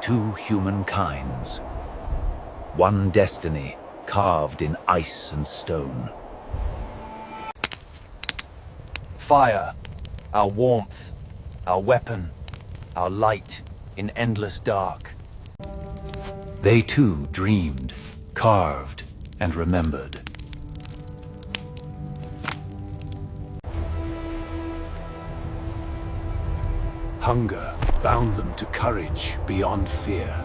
two humankinds. One destiny carved in ice and stone. Fire, our warmth, our weapon, our light in endless dark. They too dreamed, carved, and remembered. Hunger bound them to courage beyond fear.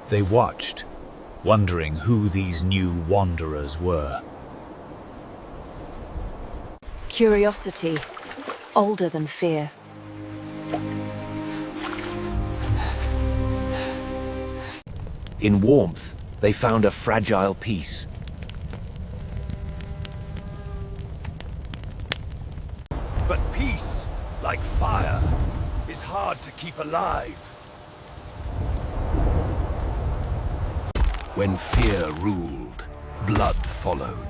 They watched, wondering who these new wanderers were. Curiosity, older than fear. In warmth, they found a fragile peace. But peace, like fire, is hard to keep alive. When fear ruled, blood followed.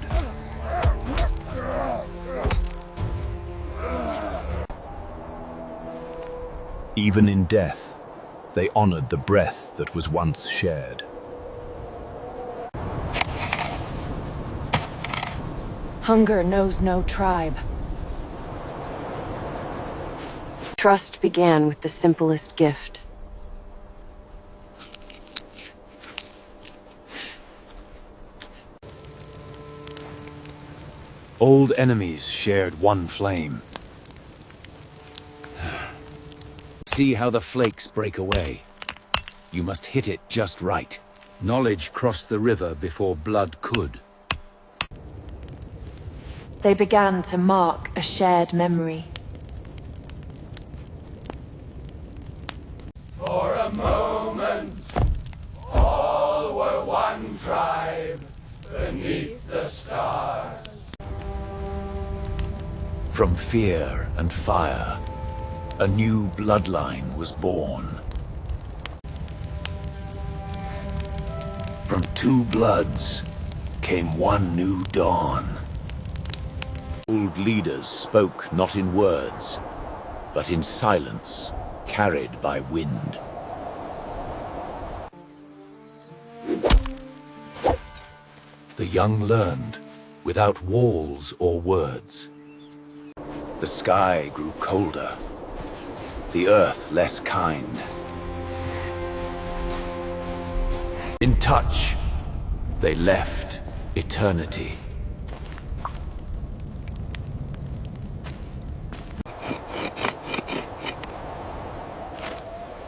Even in death, they honored the breath that was once shared. Hunger knows no tribe. Trust began with the simplest gift. Old enemies shared one flame. See how the flakes break away. You must hit it just right. Knowledge crossed the river before blood could. They began to mark a shared memory. For a moment, all were one tribe beneath the stars. From fear and fire, a new bloodline was born. From two bloods came one new dawn. Old leaders spoke not in words, but in silence, carried by wind. The young learned without walls or words. The sky grew colder, the earth less kind. In touch, they left eternity.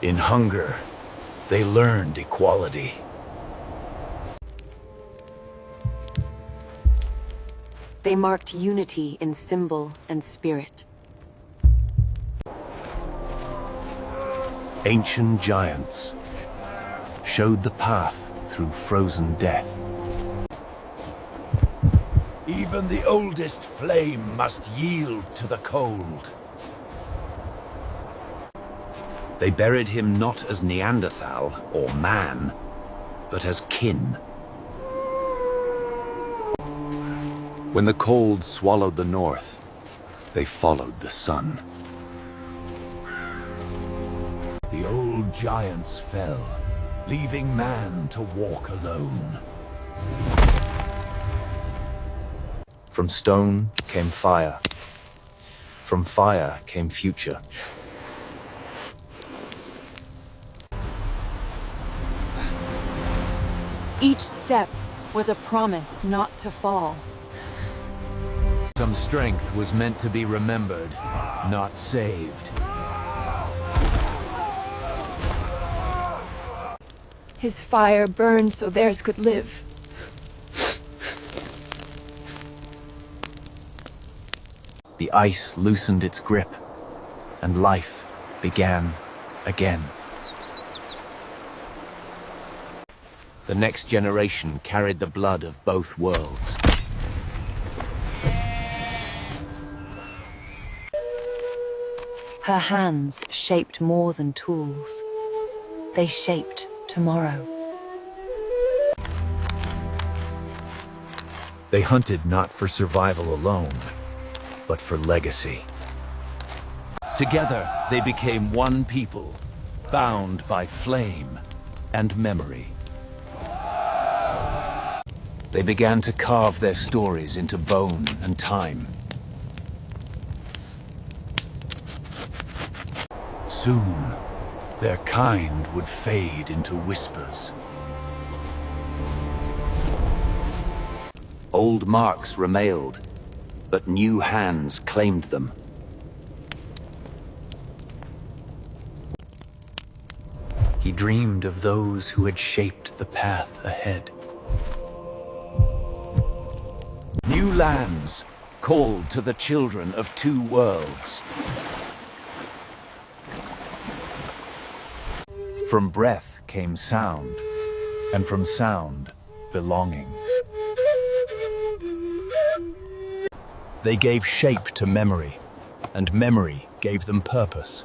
In hunger, they learned equality. They marked unity in symbol and spirit. Ancient giants showed the path through frozen death. Even the oldest flame must yield to the cold. They buried him not as Neanderthal or man, but as kin. When the cold swallowed the north, they followed the sun. The old giants fell, leaving man to walk alone. From stone came fire. From fire came future. Each step was a promise not to fall. Some strength was meant to be remembered, not saved. His fire burned so theirs could live. The ice loosened its grip, and life began again. The next generation carried the blood of both worlds. Her hands shaped more than tools. They shaped tomorrow. They hunted not for survival alone, but for legacy. Together, they became one people, bound by flame and memory. They began to carve their stories into bone and time. Soon, their kind would fade into whispers. Old marks remained, but new hands claimed them. He dreamed of those who had shaped the path ahead. New lands called to the children of two worlds. From breath came sound, and from sound, belonging. They gave shape to memory, and memory gave them purpose.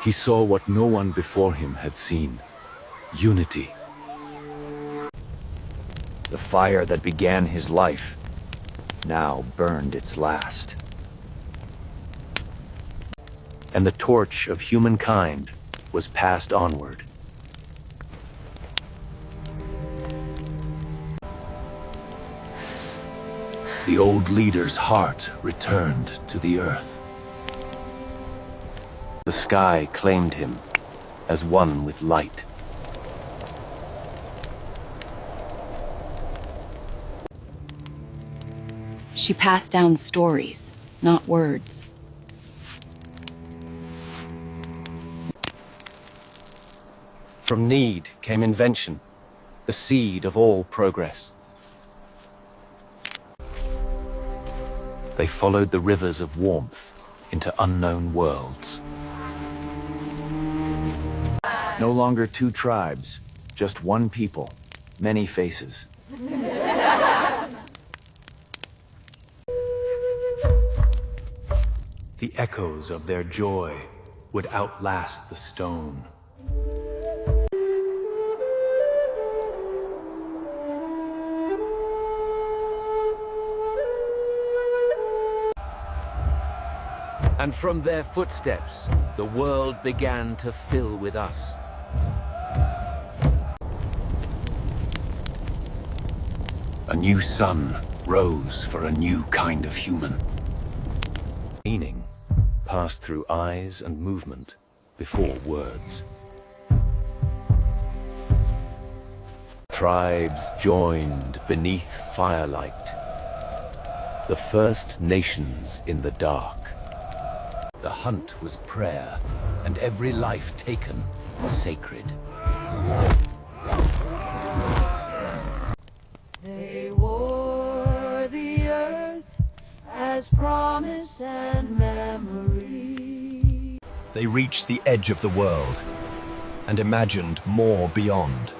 He saw what no one before him had seen: unity. The fire that began his life now burned its last. And the torch of humankind was passed onward. The old leader's heart returned to the earth. The sky claimed him as one with light. She passed down stories, not words. From need came invention, the seed of all progress. They followed the rivers of warmth into unknown worlds. No longer two tribes, just one people, many faces. The echoes of their joy would outlast the stone. And from their footsteps, the world began to fill with us. A new sun rose for a new kind of human. Meaning passed through eyes and movement before words. Tribes joined beneath firelight. The first nations in the dark. The hunt was prayer, and every life taken sacred. They wore the earth as promise and memory. They reached the edge of the world and imagined more beyond.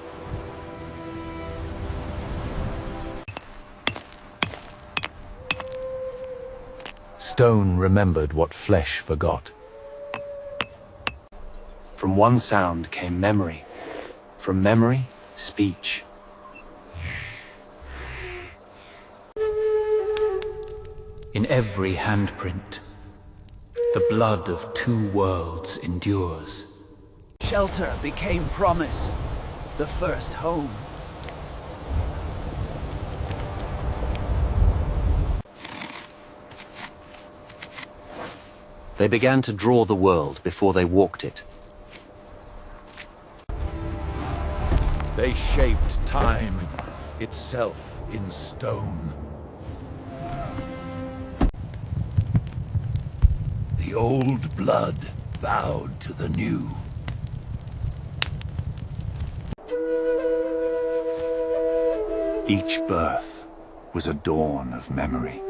Stone remembered what flesh forgot. From one sound came memory. From memory, speech. In every handprint, the blood of two worlds endures. Shelter became promise, the first home. They began to draw the world before they walked it. They shaped time itself in stone. The old blood bowed to the new. Each birth was a dawn of memory.